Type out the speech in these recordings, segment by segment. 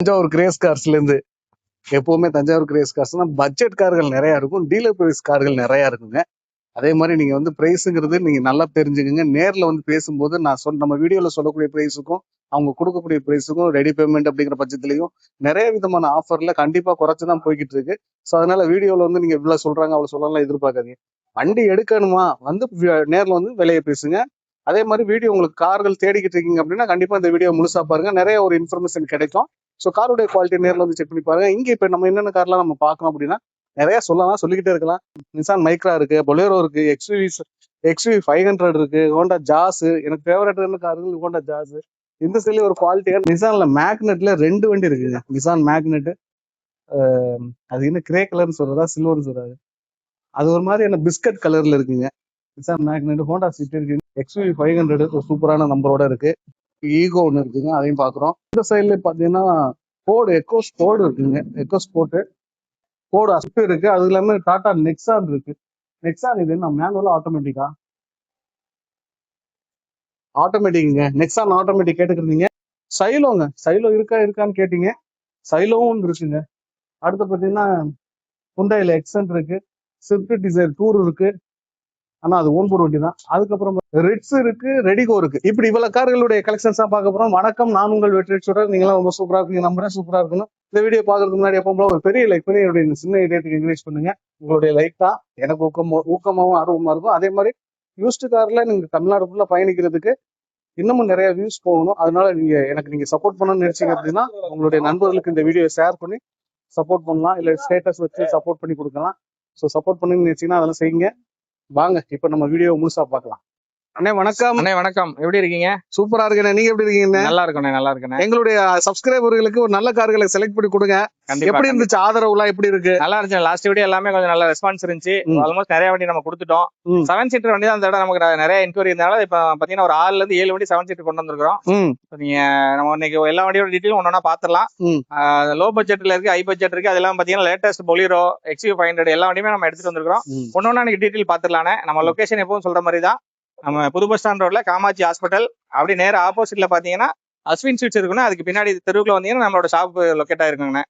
Thanjavur grace கார்ஸ்லேருந்து எப்பவுமே Thanjavur grace கார்ஸ்னா budget கார்கள் நிறையா இருக்கும், டீலர் பிரைஸ் கார்கள் நிறையா இருக்குங்க. அதே மாதிரி நீங்கள் வந்து ப்ரைஸுங்கிறது நீங்கள் நல்லா தெரிஞ்சுக்கோங்க. நேரில் வந்து பேசும்போது நம்ம வீடியோவில் சொல்லக்கூடிய ப்ரைஸுக்கும் அவங்க கொடுக்கக்கூடிய ப்ரைஸுக்கும் ரெடி பேமெண்ட் அப்படிங்கிற பட்சத்துலையும் நிறைய விதமான ஆஃபரில் கண்டிப்பாக குறைச்சி தான் போய்கிட்டு இருக்கு. ஸோ அதனால வீடியோவில் வந்து நீங்கள் இவ்வளோ சொல்கிறாங்க அவ்வளோ சொல்லலாம் எதிர்பார்க்காதீங்க. வண்டி எடுக்கணுமா வந்து நேரில் வந்து விலையை பேசுங்க. அதே மாதிரி வீடியோ உங்களுக்கு கார்கள் தேடிக்கிட்டு இருக்கீங்க அப்படின்னா கண்டிப்பாக இந்த வீடியோ முழுசாக பாருங்க, நிறைய ஒரு இன்ஃபர்மேஷன் கிடைக்கும். ஸோ காருடைய குவாலிட்டி நேரில் வந்து செக் பண்ணி பாருங்க. இங்கே இப்போ நம்ம என்னென்ன கார்லாம் நம்ம பார்க்கணும் அப்படின்னா நிறைய சொல்லலாம், சொல்லிக்கிட்டே இருக்கலாம். நிசான் மைக்ரா இருக்கு, பொலேரோ இருக்கு, எக்ஸ்வி 500 இருக்கு, ஹோண்டா ஜாஸ். எனக்கு ஃபேவரட் கார்கள் ஹோண்டா ஜாஸ். இந்த சைட்ல ஒரு குவாலிட்டியா நிசான்ல மேக்னெட்ல 2 வண்டி இருக்குங்க. நிசான் மேக்னெட், அது என்ன கிரே கலர்னு சொல்றதா சில்வர்னு சொல்றாரு, அது ஒரு மாதிரி என்ன பிஸ்கட் கலர்ல இருக்குங்க. நிசான் மேக்னெட், ஹோண்டா சிட்டி இருக்கு, எக்ஸ்வி 500 ஒரு சூப்பரான நம்பரோட இருக்கு. ஈகோ ஒன்று இருக்குங்க, அதையும் பாக்குறோம். இந்த சைட்ல பாத்தீங்கன்னா ஃபோர்டு எக்கோ ஸ்போர்ட் இருக்குங்க, எக்கோ ஸ்போர்ட் ஃபோர்டு அஸ்ட் இருக்கு. அது இல்லாம டாடா நெக்ஸான் இருக்கு. நெக்ஸான் இது என்ன மேனுவலா ஆட்டோமேட்டிக்கா? ஆட்டோமேட்டிக்குங்க, நெக்ஸான் ஆட்டோமேட்டிக் கேட்டுக்கிறீங்க. சைலோங்க, சைலோ இருக்கான்னு கேட்டீங்க, சைலோவும் இருக்குங்க. அடுத்து பார்த்தீங்கன்னா ஹுண்டாயில எக்ஸென்ட் இருக்கு, ஸ்விஃப்ட் டிசைர் டூர் இருக்கு, ஆனா அது ஓன் போர்டு வண்டி தான். அதுக்கப்புறம் ரிட்ஸ் இருக்கு, ரெடிகோ இருக்கு. இப்படி இவ்வளவு கார்களுடைய கலெக்ஷன்ஸா பார்க்க போறோம். வணக்கம், நான் உங்கள் வெற்றி சுடர். நீங்களாம் ரொம்ப சூப்பரா இருக்கீங்க, நம்புறேன் சூப்பரா இருக்கணும். இந்த வீடியோ பார்க்கறதுக்கு முன்னாடி எப்போ ஒரு பெரிய லைக் பண்ணி என்னுடைய சின்ன இதயத்துக்கு என்கரேஜ் பண்ணுங்க. உங்களுடைய லைக் தான் எனக்கு ஊக்கமாகவும் ஆர்வமா இருக்கும். அதே மாதிரி யூஸ்டு கார்ல நீங்க தமிழ்நாடு ஃபுல்லா பயணிக்கிறதுக்கு இன்னமும் நிறைய வியூஸ் போகணும். அதனால நீங்க சப்போர்ட் பண்ணணும்னு நினைச்சீங்க அப்படின்னா உங்களுடைய நண்பர்களுக்கு இந்த வீடியோ ஷேர் பண்ணி சப்போர்ட் பண்ணலாம், இல்லை ஸ்டேட்டஸ் வச்சு சப்போர்ட் பண்ணி கொடுக்கலாம். ஸோ சப்போர்ட் பண்ணுன்னு நினைச்சீங்கன்னா அதெல்லாம் செய்யுங்க. வாங்க இப்ப நம்ம வீடியோ முழுசா பார்க்கலாம். அண்ணே வணக்கம். அண்ணே வணக்கம், எப்படி இருக்கீங்க? சூப்பரா இருக்கேன், நீங்க எப்படி இருக்கீங்க? நல்லா இருக்கேன், நல்லா இருக்கேன். எங்களுடைய சப்ஸ்கிரைபர்களுக்கு ஒரு நல்ல கார்களை செலக்ட் பண்ணி கொடுங்க. எப்படி இருந்துச்சு ஆதரவுலாம், எப்படி இருக்கு? நல்லா இருந்துச்சு. லாஸ்ட் வீடியோ எல்லாமே கொஞ்சம் நல்ல ரெஸ்பான்ஸ் இருந்துச்சு. ஆல்மோஸ்ட் நிறைய வண்டி நம்ம கொடுத்துட்டோம். 7 சீட்டர் வண்டி தான் அந்த தடவை நமக்கு நிறைய என்கொயரி இருந்தாலும் இப்ப பாத்தீங்கன்னா ஒரு 6ல இருந்து 7 வண்டி 7 சீட்டர் கொண்டு வந்திருக்கிறோம். நீங்க நம்ம இன்னைக்கு எல்லா வண்டியோட டீட்டெயில் ஒன்னொன்னா பாத்துடலாம். லோ பட்ஜெட்ல இருக்கு, ஹை பட்ஜெட் இருக்கு. அதெல்லாம் பாத்தீங்கன்னா லேட்டஸ்ட் பொலிரோ, எக்ஸ்வி 500 எல்லா வண்டியுமே நம்ம எடுத்துட்டு வந்திருக்கோம். ஒன்னொன்னா நீங்க டீட்டெயில் பாத்துடலானே. நம்ம லொகேஷன் எப்பவும் சொல்ற மாதிரி தான், நம்ம புது பஸ் ஸ்டாண்ட் ரோட்ல காமாட்சி ஹாஸ்பிட்டல் அப்படி நேர ஆப்போசிட்ல பாத்தீங்கன்னா அஸ்வின் ஸ்வீட்ஸ் இருக்குன்னா அதுக்கு பின்னாடி தெருவுக்குள்ள வந்தீங்கன்னா நம்மளோட ஷாப் லொக்கேட் ஆயிருக்குங்க.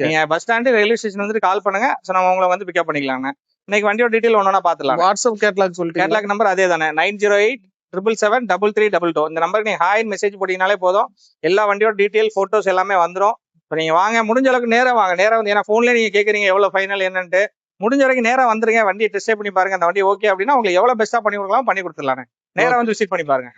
நீங்க பஸ் ஸ்டாண்டு ரயில்வே ஸ்டேஷன் வந்துட்டு கால் பண்ணுங்க, நம்ம உங்களை வந்து பிக்கப் பண்ணிக்கலாங்க. இன்னைக்கு வண்டியோட டீட்டெயில் ஒன்னொன்னா பாத்துலாம். வாட்ஸ்அப் கேட்லாக் சொல்லிட்டு கேட்லாக் நம்பர் அதே தானே, 9087773322. இந்த நம்பருக்கு நீங்க ஹாய் மெசேஜ் போட்டீங்கனாலே போதும், எல்லா வண்டியோட டீட்டெயில் போட்டோஸ் எல்லாமே வந்துடும். இப்போ நீங்க வாங்க, முடிஞ்ச அளவுக்கு நேரம் வாங்க. நேரம் வந்து ஏன்னா போன்ல நீங்க கேக்குறீங்க எவ்வளவு ஃபைனல் என்னன்ட்டு, முடிஞ்ச வரைக்கும் நேரம் வந்துருங்க. வண்டியை டெஸ்ட் பண்ணி பாருங்க. அந்த வண்டி ஓகே அப்படின்னா உங்களுக்கு எவ்வளவு பெஸ்டா பண்ணி கொடுக்கலாம் பண்ணி கொடுத்துடலாம். நேரம் வந்து விசிட் பண்ணி பாருங்க.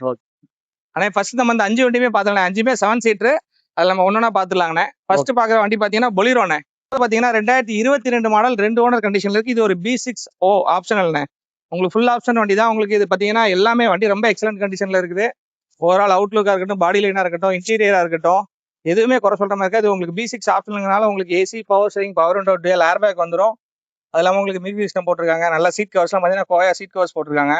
ஆனா ஃபர்ஸ்ட் நம்ம அந்த 5 வண்டியுமே பாத்துக்கலாம். 5மே 7 சீட்டர். அதுல நம்ம ஒன்னொன்னா பாத்துலாங்கண்ணே. ஃபர்ஸ்ட் பாக்குற வண்டி பாத்தீங்கன்னா பொலிரோண்ணே. பாத்தீங்கன்னா 2022 மாடல், 2 ஓனர் கண்டிஷன்ல இருக்கு. இது ஒரு B6O ஆப்ஷனல்ண்ணே. உங்களுக்கு ஃபுல் ஆப்ஷன் வண்டி தான். உங்களுக்கு இது பாத்தீங்கன்னா எல்லாமே வண்டி ரொம்ப எக்ஸலன்ட் கண்டிஷன்ல இருக்குது. ஓவரால் அவுட்லுக்கா இருக்கட்டும், பாடி லைனா இருக்கட்டும், இன்டீரியரா இருக்கட்டும், எதுவுமே குறை சொல்ற மாதிரி இருக்காது. உங்களுக்கு B6 ஆப்ஷனுங்கனால உங்களுக்கு AC, power steering, power window, twelve air bag வந்துடும். அது இல்லாம உங்களுக்கு மியூசிக் சிஸ்டம் போட்டிருக்காங்க. நல்ல சீட் கவர்ஸ்லாம் பாத்தீங்கன்னா கோயா சீட் கவர்ஸ் போட்டிருக்காங்க.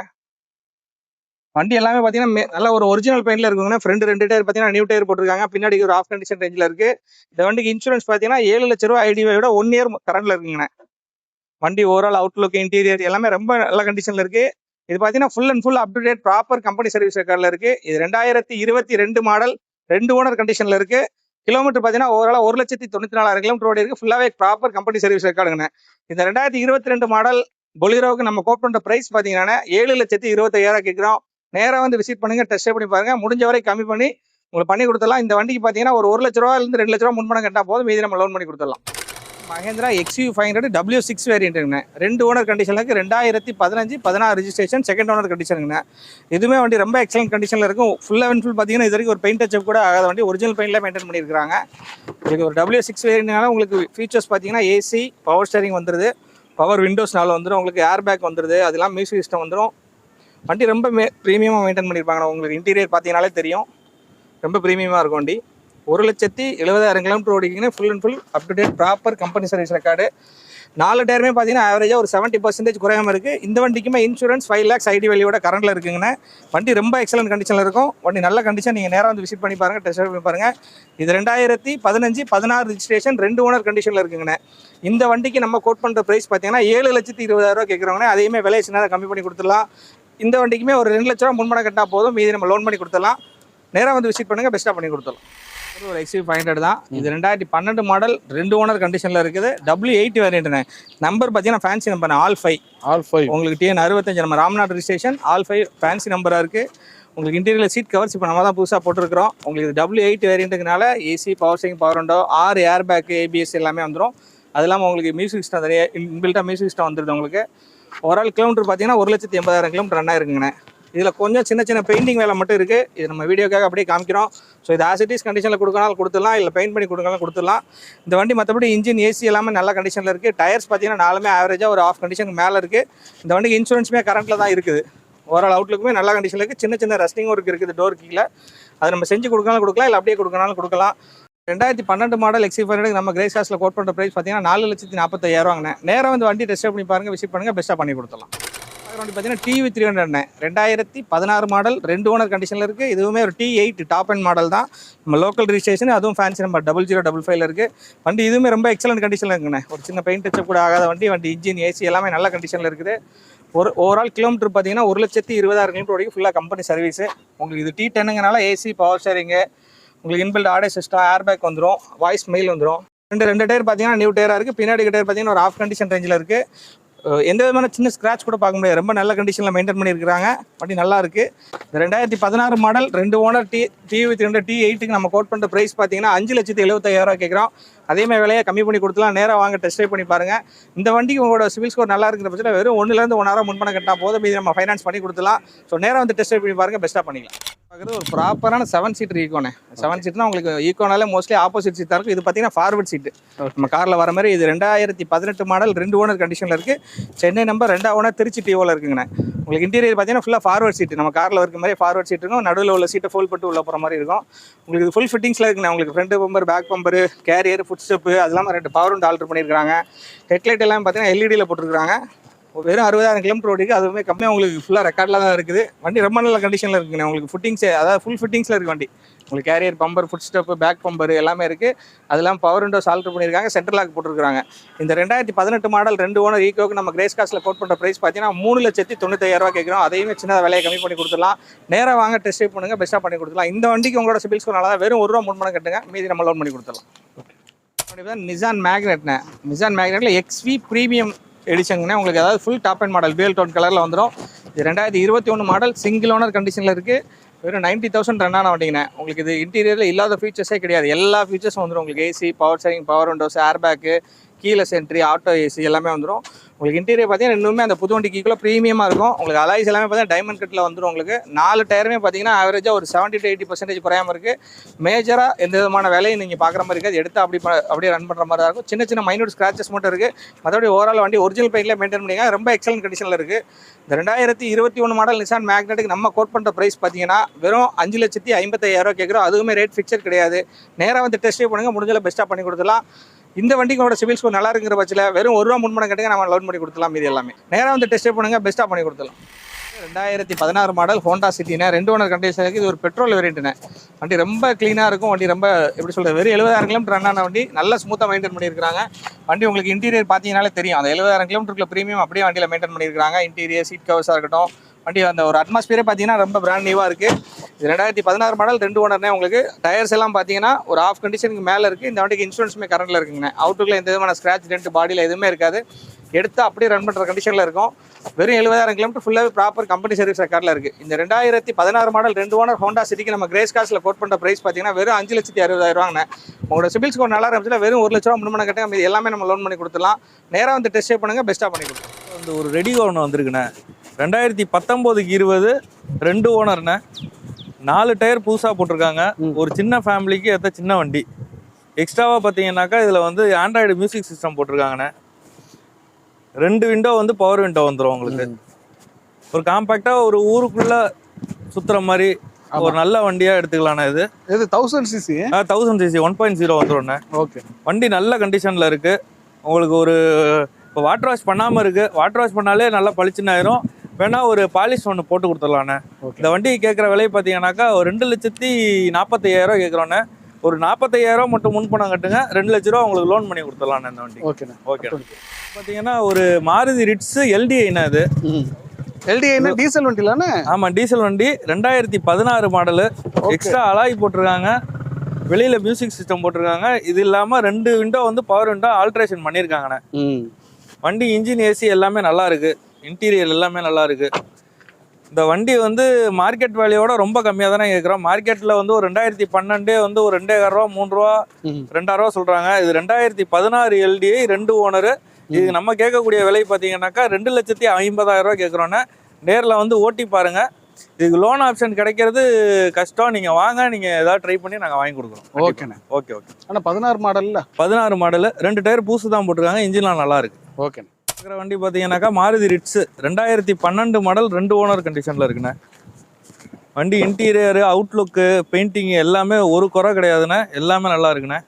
வண்டி எல்லாமே பாத்தீங்கன்னா நல்ல ஒரு ஒரிஜினல் பெயிண்ட்ல இருக்குங்க. ஃப்ரண்ட் 2 டயர் பாத்தீங்கன்னா நியூ டயர் போட்டிருக்காங்க. பின்னாடி ஒரு ஆஃப் கண்டிஷன் ரேஞ்சில் இருக்கு. இந்த வண்டிக்கு இன்சூரன்ஸ் பாத்தீங்கன்னா 7 லட்சம் ரூபாய் ஐடியோட 1 இயர் கரண்ட்ல இருக்குங்க. வண்டி ஓவரால் அவுட்லுக், இன்டீரியர் எல்லாமே ரொம்ப நல்ல கண்டிஷன்ல இருக்கு. இது பாத்தீங்கன்னா full and full up to date proper company service ரெக்கார்ட்ல இருக்கு. இது 2022 மாடல், 2 ஓனர் கண்டிஷன்ல இருக்கு. கிலோமீட்டர் பாத்தீங்கன்னா ஓவரால் 1,94,000 கிலோமீட்டர் ஓடி இருக்கு. ஃபுல்லாவே ப்ராப்பர் கம்பெனி சர்வீஸ் ரெக்கார்டுங்க. இந்த 2022 மாடல் பொலிரோவுக்கு நம்ம கோட் பண்ற பிரைஸ் பாத்தீங்கன்னா 7,25,000 கேட்கிறோம். நேரம் வந்து விசிட் பண்ணுங்க, டெஸ்ட் பண்ணி பாருங்க. முடிஞ்ச வரை கம்மி பண்ணி உங்களுக்கு பண்ணி கொடுத்துடலாம். இந்த வண்டிக்கு பாத்தீங்கன்னா ஒரு 1 லட்ச ரூபாயிலிருந்து 2 லட்ச ரூபா முன்பணம் கட்டா போதும், மீதி நம்ம லோன் பண்ணி கொடுத்துடலாம். Mahindra XUV 500 W6 வேரியன்ட்டுங்க. 2 ஓனர் கண்டிஷன்ல இருக்கு. 2015-16 ரெஜிஸ்ட்ரேஷன், செகண்ட் ஓனர் கண்டிஷனுங்க. இதுவுமே வண்டி ரொம்ப எக்ஸலன்ட் கண்டிஷன்ல இருக்கும். ஃபுல் அண்ட் ஃபுல் பாத்தீங்கன்னா இது வரைக்கும் ஒரு பெயிண்ட் டச்சப் கூட ஆகாத வண்டி, ஒரிஜினல் பெயிண்ட்ல மெயின்டைன் பண்ணியிருக்காங்க. உங்களுக்கு ஒரு W6 வேரியன்ட்னால உங்களுக்கு ஃபீச்சர்ஸ் பாத்தீங்கன்னா ஏசி, பவர் ஸ்டீரிங் வந்துருது, பவர் விண்டோஸ் 4 வந்துடும், உங்களுக்கு ஏர் பேக் வந்துருது, அதெல்லாம் மியூசிக் சிஸ்டம் வந்துடும். வண்டி ரொம்ப ப்ரீமியமாக மெயின்டைன் பண்ணியிருப்பாங்க. உங்களுக்கு இன்டீரியர் பார்த்தீங்கனாலே தெரியும், ரொம்ப ப்ரீமியமாக இருக்கும் வண்டி. 1,70,70,000 கிலோமீட்டர் ஓடிக்கிங்க. Full and full up to date proper company service record. 4 டயருமே பார்த்தீங்கன்னா ஆவரேஜாக ஒரு 70% குறையாமல் இருக்குது. இந்த வண்டிக்குமே இன்சூரன்ஸ் 5 lakhs ஐடி வேல்யூட கரண்டில் இருக்குங்கண்ணே. வண்டி ரொம்ப எக்ஸலன்ட் கண்டிஷனில் இருக்கும். வண்டி நல்ல கண்டிஷன். நீங்கள் நேராக வந்து விசிட் பண்ணி பாருங்கள், டெஸ்ட் பண்ணி பாருங்கள். இது 2015-16 ரெஜிஸ்ட்ரேஷன், 2 ஓனர் கண்டிஷனில் இருக்குங்கண்ணே. இந்த வண்டிக்கு நம்ம கோட் பண்ணுற ப்ரைஸ் பார்த்தீங்கன்னா 7,20,000 கேட்குறவங்கண்ணே. அதையுமே விலை சின்னதாக கம்மி பண்ணி கொடுத்துடலாம். இந்த வண்டிக்குமே ஒரு 2 லட்ச ரூபா முன்பணம் கட்டினா போதும், மீதி நம்ம லோன் பண்ணி கொடுத்துடலாம். நேராக வந்து விசிட் பண்ணுங்கள், பெஸ்ட்டாக பண்ணி கொடுத்துடலாம். ஒரு XV500 தான். இது 2012 மாடல், 2 ஓனர் கண்டிஷனில் இருக்குது. W8 வேரியண்ட்ண்ணே. நம்பர் பார்த்தீங்கன்னா ஃபேன்சி நம்பர் ஆல் 5 உங்களுக்கு TN 65 நம்ம ராம்நாத் ரிஜிஸ்ட்ரேஷன் ஆல் 5 ஃபேன்சி நம்பராக இருக்குது. உங்களுக்கு இன்டீரியரில் சீட் கவர்ஸ் இப்போ நம்ம தான் புதுசாக போட்டிருக்கிறோம். உங்களுக்கு இது W8 வேரியண்ட்டுக்குனால AC, power steering, power window, 6 air bag, ABS எல்லாமே வந்துடும். அது இல்லாமல் உங்களுக்கு மியூசிக் சிஸ்டம் நிறைய இன்பில்ட்டாக மியூசிக் சிஸ்டம் வந்துடுது. உங்களுக்கு ஓவரால் கிலோமீட்டர் பார்த்தீங்கன்னா 1,80,000 கிலோமீட்டர் ரன் ஆயிருக்குங்கண்ணே. இதில் கொஞ்சம் சின்ன சின்ன பெயிண்டிங் வேலை மட்டும் இருக்குது. இது நம்ம வீடியோக்காக அப்படியே காமிக்கிறோம். ஸோ இது ஆசிட்டிஸ் கண்டிஷனில் கொடுக்கனாலும் கொடுத்துடலாம், இல்லை பெயிண்ட் பண்ணி கொடுக்கனாலும் கொடுத்துடலாம். இந்த வண்டி மற்றபடி இன்ஜின், ஏசி எல்லாமே நல்ல கண்டிஷனில் இருக்குது. டயர்ஸ் பார்த்தீங்கன்னா நாலுமே ஆவரேஜாக ஒரு ஆஃப் கண்டிஷனுக்கு மேலே இருக்குது. இந்த வண்டிக்கு இன்சூரன்ஸுமே கரண்ட்டில் தான் இருக்குது. ஓவரால் அவுட்லுக்குமே நல்ல கண்டிஷனில் இருக்குது. சின்ன சின்ன ரஸ்டிங் ஒர்க் இருக்குது டோர் கீழே. அது நம்ம செஞ்சு கொடுக்கனாலும் கொடுக்கலாம், இல்லை அப்படியே கொடுக்கனாலும் கொடுக்கலாம். 2012 மாடல் XV500 நம்ம கிரேஸ் காஸ்ட்டில் கோட் பண்ணுற ப்ரைஸ் பார்த்தீங்கன்னா 4,45,000 நேராக வந்து வண்டி டெஸ்ட் பண்ணி பாருங்கள், விசிட் பண்ணுங்கள், பெஸ்ட்டாக பண்ணி கொடுத்துடலாம். வண்டி பார்த்தீங்கன்னா TV300 2016 மாடல், 2 ஓனர் கண்டிஷனில் இருக்குது. இதுவுமே ஒரு T8 டாப் அண்ட் மாடல் தான். நம்ம லோக்கல் ரிஜிஸ்ட்ரேஷன், அதுவும் ஃபேன்சி நம்பர் 0055 இருக்குது. வண்டி இதுவுமே ரொம்ப எக்ஸலண்ட் கண்டிஷனில் இருக்குண்ணே. ஒரு சின்ன பெயிண்ட் டச்சப் கூட ஆகாத வண்டி. இன்ஜின், ஏசி எல்லாமே நல்ல கண்டிஷனில் இருக்குது. ஒரு ஓவரால் கிலோமீட்டர் பார்த்தீங்கன்னா 1,20,000 கிலோமீட்டர் வரைக்கும் ஃபுல்லாக கம்பெனி சர்வீஸு. உங்களுக்கு இது T10ங்கனால ஏசி, பவர் ஸ்டீரிங்கு, உங்களுக்கு inbuilt audio system, air bag வந்துடும், வாய்ஸ் மெயில் வந்துடும். ரெண்டு டயர் பார்த்தீங்கன்னா நியூ டயராக இருக்குது. பின்னாடி டயர் பார்த்தீங்கன்னா ஒரு ஆஃப் கண்டிஷன் ரேஞ்சில் இருக்குது. எந்த விதமான சின்ன ஸ்க்ராட்ச் கூட பார்க்க முடியாது. ரொம்ப நல்ல கண்டிஷனில் மெயின்டைன் பண்ணியிருக்காங்க. வண்டி நல்லா இருக்குது. 2016 மாடல், 2 ஓனர் TV300 T8க்கு நம்ம கோட் பண்ணுற ப்ரைஸ் பார்த்தீங்கன்னா 5,75,000 கேட்குறோம். அதேமாதிரி விலையை கம்மி பண்ணி கொடுத்துலாம். நேராக வாங்க, டெஸ்ட் ட்ரைவ் பண்ணி பாருங்கள். இந்த வண்டிக்கு உங்களோட சிவில் ஸ்கோர் நல்லா இருக்கிற பட்சத்தில் வெறும் 1,000 1,000 முன்பணம் கட்டினா போதும், மீதி நம்ம ஃபைனான்ஸ் பண்ணி கொடுத்துலாம். ஸோ நேராக வந்து டெஸ்ட் ட்ரைவ் பண்ணி பாருங்கள், பெஸ்ட்டாக பண்ணிக்கலாம். பார்க்குறது ஒரு ப்ராப்பரான 7 சீட்டர் ஈக்கோனே. 7 சீட்னா உங்களுக்கு ஈக்கோனாலே மோஸ்ட்லி ஆப்போசிட் சீட்டாக இருக்கும். இது பார்த்தீங்கன்னா ஃபார்வர்ட் சீட்டு நம்ம காரில் வர மாதிரி. இது 2018 மாடல், 2 ஓனர் கண்டிஷனில் இருக்குது. சென்னை நம்பர், 2 ஓனர் திருச்சி டிஓவில் இருக்குங்கண்ணே. உங்களுக்கு இன்டீரியர் பார்த்தீங்கன்னா ஃபுல்லாக ஃபார்வர்ட் சீட்டு நம்ம காரில் இருக்க மாதிரி ஃபார்வர்ட் சீட் இருக்கும். நடுவில் உள்ள சீட்டை ஃபோல்ட் பண்ணிட்டு உள்ள போகிற மாதிரி இருக்கும். உங்களுக்கு ஃபுல் ஃபிட்டிங்ஸில் இருக்குண்ணே. உங்களுக்கு front bumper, back bumper, carrier, foot step, அது இல்லாமல் 2 பவர் விண்டோ ஆல்டர் பண்ணியிருக்காங்க. ஹெட்லைட் எல்லாம் பார்த்தீங்கன்னா LED போட்டிருக்காங்க. வெறும் 60,000 கிலோமீட்டர் ஓடிக்கு. அதுவுமே கம்மியாக உங்களுக்கு ஃபுல்லாக ரெக்கார்டில் தான் இருக்குது. வண்டி ரொம்ப நல்ல கண்டிஷனில் இருக்குங்க. உங்களுக்கு ஃபிட்டிங்ஸ், அதாவது ஃபுல் ஃபிட்டிங்ஸில் இருக்குது வண்டி. உங்களுக்கு carrier, bumper, foot step, back bumper எல்லாமே இருக்குது. அதெல்லாம் பவர் விண்டோஸ் ஆல்டர் பண்ணியிருக்காங்க. சென்ட்ரல் லாக் போட்டிருக்காங்க. இந்த 2018 மாடல், 2 ஓனர் ஈக்கோக்கு நம்ம கிரேஸ் காஸ்ட்டில் கோட் பண்ணுற ப்ரைஸ் பார்த்தீங்கன்னா 3,95,000 கேட்குறோம். அதையுமே சின்ன விலையை கம்மி பண்ணி கொடுத்துடலாம். நேராக வாங்க, டெஸ்ட் ட்ரைவ் பண்ணுங்கள், பெஸ்ட்டாக பண்ணி கொடுத்துலாம். இந்த வண்டிக்கு உங்களோட சிபில் ஸ்கோர் நல்லா தான். வெறும் 1 ரூபா முன்பணம் கட்டுங்க, மீதி நம்ம லோன் பண்ணி கொடுத்துடலாம். நிசான் மேக்னெட்ண்ணே. நிசான் மேக்னெட்டில் XV ப்ரீமியம் எடிஷனுங்கண்ணே. உங்களுக்கு அதாவது full top and model dual tone கலரில் வந்துடும். இது 2021 மாடல், சிங்கிள் ஓனர் கண்டிஷனில் இருக்குது. வெறும் 90,000 ரன் ஆன வண்டிங்கண்ணே. உங்களுக்கு இது இன்டீரியரில் இல்லாத ஃபீச்சர்ஸே கிடையாது. எல்லா ஃபீச்சர்ஸும் வந்துடும். உங்களுக்கு AC, power steering, power windows, air bag, keyless entry, auto AC எல்லாமே வந்துடும். உங்களுக்கு இன்டீரியர் பார்த்தீங்கன்னா இன்னுமே அந்த புது வண்டிக்கு ஈக்குவலாக ப்ரீமியமாக இருக்கும். உங்களுக்கு அலாய்ஸ் எல்லாமே பார்த்தீங்கன்னா டைமண்ட் கட்டில் வந்துடும். உங்களுக்கு 4 டயருமே பார்த்தீங்கன்னா ஆவரேஜாக ஒரு 70 to 80% குறையாமல் இருக்குது. மேஜராக எந்த விதமான வேலையும் நீங்கள் பார்க்குற மாதிரி இருக்காது. எடுத்து அப்படியே ரன் பண்ணுற மாதிரி தான் இருக்கும். சின்ன சின்ன மைனூட் ஸ்க்ராச்சஸ் மட்டும் இருக்குது. மற்றபடி ஓவரால் வண்டி ஒரிஜினல் பெயிண்டில் மெயின்டைன் பண்ணிங்க. ரொம்ப எக்ஸலன்ட் கண்டிஷனில் இருக்குது. இந்த 2021 மாடல் நிசான் மேக்னெட்டுக்கு நம்ம கோட் பண்ணுற ப்ரைஸ் பார்த்தீங்கன்னா வெறும் 5,55,000 கேட்குறோம். அதுவுமே ரேட் ஃபிக்ஸட் கிடையாது. நேராக வந்து டெஸ்ட் ட்ரைவ் பண்ணுங்கள், முடிஞ்சளவு பெஸ்ட்டாக பண்ணி கொடுத்துலாம். இந்த வண்டிக்கோட சிவில் ஸ்கோர் நல்லா இருக்கிற பட்சத்தில் வெறும் 1 ரூபா முன்பணம் கட்டுங்க, நம்ம லோன் பண்ணி கொடுத்துலாம். மீதி எல்லாமே நேராக வந்து டெஸ்ட் ட்ரைவ் பண்ணுங்கள், பெஸ்ட்டாக பண்ணி கொடுத்துலாம். 2016 மாடல் ஹோண்டா சிட்டினே, 2 ஓனர் கண்டிஷன் இருக்குது. இது ஒரு பெட்ரோல் வேரியண்ட்டுனே. வண்டி ரொம்ப க்ளீனாக இருக்கும். வண்டி ரொம்ப எப்படி சொல்கிறது, வெறும் 70,000 கிலோமீட்டர் ரன் ஆன வண்டி. நல்லா ஸ்மூத்தாக மெயின்டைன் பண்ணியிருக்காங்க. வண்டி உங்களுக்கு இன்டீரியர் பார்த்தீங்கன்னாலே தெரியும். அந்த 70,000 கிலோமீட்டருக்குள்ள ப்ரீமியம் அப்படியே வண்டியில் மெயின்டைன் பண்ணியிருக்காங்க. இன்டீரியர், சீட் கவர்ஸாக இருக்கட்டும், வண்டி அந்த ஒரு அட்மாஸ்பியரே பார்த்தீங்கன்னா ரொம்ப பிராண்ட் நியூவாக இருக்குது. இது 2016 மாடல், 2 ஓனர்னே. உங்களுக்கு டயர்ஸ் எல்லாம் பார்த்தீங்கன்னா ஒரு ஆஃப் கண்டிஷனுக்கு மேலே இருக்குது. இந்த வண்டிக்கு இன்சூரன்ஸுமே கரண்டில் இருக்குங்க. அவுட்டுக்குள்ள எந்த விதமான ஸ்க்ராட்ச், டென்ட், பாடியில் எதுவுமே இருக்காது. எடுத்து அப்படியே ரன் பண்ணுற கண்டிஷனில் இருக்கும். வெறும் 70,000 கிலோமீட்டர் ஃபுல்லாகவே ப்ராப்பர் கம்பெனி சர்வீஸ் ரெக்கார்டில் இருக்குது. இந்த 2016 மாடல், 2 ஓனர் ஹோண்டா சிட்டிக்கு நம்ம கிரேஸ் காஸ்ட்டில் கோட் பண்ணுற ப்ரைஸ் பார்த்தீங்கன்னா வெறும் 5,60,000 உங்களோட சிபில் ஸ்கோர் நல்லா இருந்துச்சுன்னா வெறும் 1 லட்ச ரூபா முன்பணம் கட்டுங்க, மீதி எல்லாமே நம்ம லோன் பண்ணி கொடுத்துலாம். நேராக வந்து டெஸ்ட் ட்ரைவ் பண்ணுங்கள், பெஸ்ட்டாக பண்ணி கொடுத்துலாம். வந்து ஒரு ரெடிகோ ஒன்று வந்திருக்குண்ணே. 2019-20 2 ஓனர்ண்ணே. 4 டயர் புதுசாக போட்டிருக்காங்க. ஒரு சின்ன ஃபேமிலிக்கு ஏற்ற சின்ன வண்டி. எக்ஸ்ட்ராவாக பார்த்தீங்கன்னாக்கா இதில் வந்து ஆண்ட்ராய்டு மியூசிக் சிஸ்டம் போட்டிருக்காங்கண்ணே. 2 விண்டோ வந்து பவர் விண்டோ வந்துடும் உங்களுக்கு. ஒரு காம்பேக்டாக ஒரு ஊருக்குள்ளே சுற்றுற மாதிரி ஒரு நல்ல வண்டியாக எடுத்துக்கலாண்ணே. இது 1000cc 1000cc 1.0 வந்துடும்ண்ணே. ஓகே. வண்டி நல்ல கண்டிஷனில் இருக்குது. உங்களுக்கு ஒரு இப்போ வாட்டர் வாஷ் பண்ணாமல் இருக்குது. வாட்டர் வாஷ் பண்ணாலே நல்லா பளிச்சுன்னு ஆயிரும். வேணா ஒரு பாலிஷ் ஒன்று போட்டு கொடுத்துடலாண்ணே. இந்த வண்டி கேட்குற விலை பார்த்தீங்கன்னாக்கா ஒரு 2,45,000 கேட்குறோண்ணே. ஒரு 45,000 மட்டும் முன்பணம் கட்டுங்க, 2 லட்ச ரூபா உங்களுக்கு லோன் பண்ணி கொடுத்துடலாண்ணே இந்த வண்டி. ஓகேண்ணே. ஓகே. பார்த்தீங்கன்னா ஒரு மாருதி ரிட்ஸ் LDIண்ணே. இது LDI டீசல் வண்டிலானே? ஆமாம், டீசல் வண்டி. 2016 மாடலு. எக்ஸ்ட்ரா அலாய் போட்டிருக்காங்க. வெளியில் மியூசிக் சிஸ்டம் போட்டிருக்காங்க. இது இல்லாமல் 2 விண்டோ வந்து பவர் விண்டோ ஆல்ட்ரேஷன் பண்ணியிருக்காங்கண்ணே. வண்டி இன்ஜின் ஏசி எல்லாமே நல்லா இருக்கு. இன்டீரியர் எல்லாமே நல்லா இருக்கு. இந்த வண்டி வந்து மார்க்கெட் வேல்யூவோட ரொம்ப கம்மியாக தானே கேட்குறோம். மார்க்கெட்டில் வந்து ஒரு 2012 வந்து ஒரு 2,000 ரூபா 3 ரூபா 2,000 ரூபா சொல்கிறாங்க. இது 2016 LDI 2 ஓனரு. இது நம்ம கேட்கக்கூடிய விலை பார்த்தீங்கன்னாக்கா 2,50,000 ரூபா கேட்குறோன்னே. நேரில் வந்து ஓட்டி பாருங்க. இதுக்கு லோன் ஆப்ஷன் கிடைக்கிறது கஷ்டம். நீங்கள் வாங்க, நீங்கள் ஏதாவது ட்ரை பண்ணி நாங்கள் வாங்கி கொடுக்குறோம். ஓகேண்ணே. ஓகே. ஆனால் 16 மாடலில் 16 மாடலு 2 டயர் பூசு தான் போட்டிருக்காங்க. இன்ஜின்லாம் நல்லா இருக்கு. ஓகேண்ணே. இருக்கிற வண்டி பார்த்தீங்கன்னாக்கா மாருதி ரிட்ஸ் 2012 மாடல் 2 ஓனர் கண்டிஷனில் இருக்குண்ணே. வண்டி இன்டீரியரு அவுட்லுக்கு பெயிண்டிங் எல்லாமே ஒரு குறை கிடையாதுண்ணே. எல்லாமே நல்லா இருக்குண்ணே.